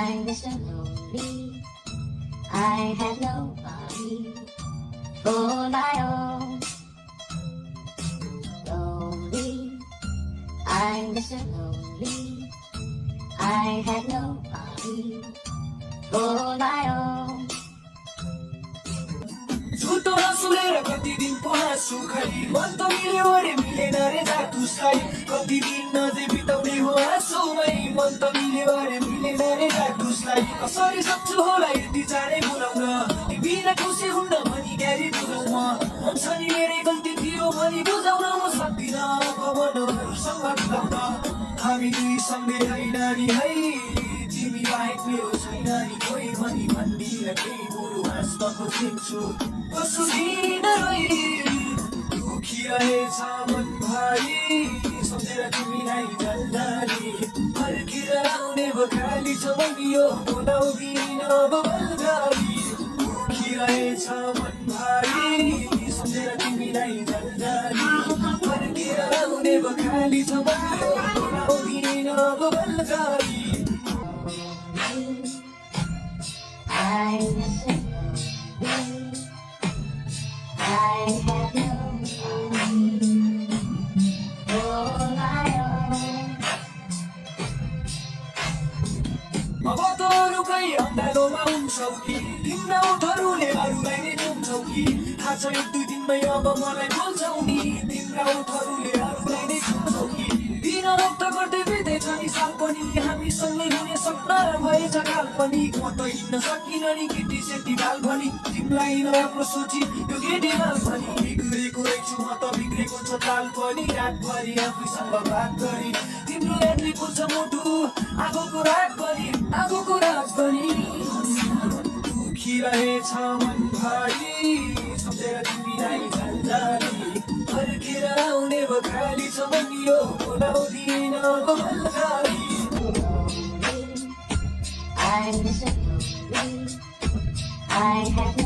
I'm Mr. Lonely. I have nobody for my own. Lonely. I'm Mr. Lonely. I have nobody for my own. झुटो नसुनेर कति दिन पहासु खै मन त मिल्यो अरे मिलेन रे जातुसलाई कति दिन नजै बिताउने हो आँसुमै मन त मिल्यो अरे मिलेन रे जातुसलाई कसरी सक्छु होला यति चाँडै बोलाउन बिना खुसी हुन्न भनी ग्यारी बुझाउन हुन्छ नि मेरै गल्ती थियो भनी बुझाउन म सक्दिनँ भवनहरूसँग बिताउन हामी दुई सँगै होइन नि है तिमी बाहेक मेरो छैन नि कोही भनी भन्दिनँ केही बरु हाँस्न खोजिन्छु कसुदिन दुखिरहेछ मन भाइ सम्झेर तिमीलाई झन्झाली फर्केर आउने बखाली छ बनियो बोलाउँदिन अब बलगाली दुखिरहेछ मन भाइ सम्झेर तिमीलाई झन्झाली फर्केर आउने बखाली छ बनियो बोलाउँदिन अब बलगाली I'm Mr. Lonely. I have nobody for my own. अब त अरू खै अन्धारोमा हुन्छौ कि तिम्रा ओठहरूले अरूलाई नै चुम्छौ कि थाहा छ एक दुई दिनमै अब मलाई बोल्छौ नि तिम्रा ओठहरूले अरूलाई नै चुम्छौ कि दिन रक्त गर्दै बित्दैछ नि साल पनि हामी सँगै हुने सपना भएछ काल पनि म त हिँड्न सकिनँ नि केटी सेटी बाल भनी तिमीलाई नराम्रो सोची यो केटी बाल भनी बिग्रेको रहेछु म त बिग्रेको छ चाल पनि रातभरि आफैसँग बात गरी तिम्रो यादले खोज्छ मुटु आगोको रात पनि आगोको रात पनि दुखिरहेछ मन भाइ सम्झेर तिमीलाई झन्झाली फर्केर आउने बखाली छ बनियो बोलाउँदिन बलगाली I'm Mr. Lonely. I have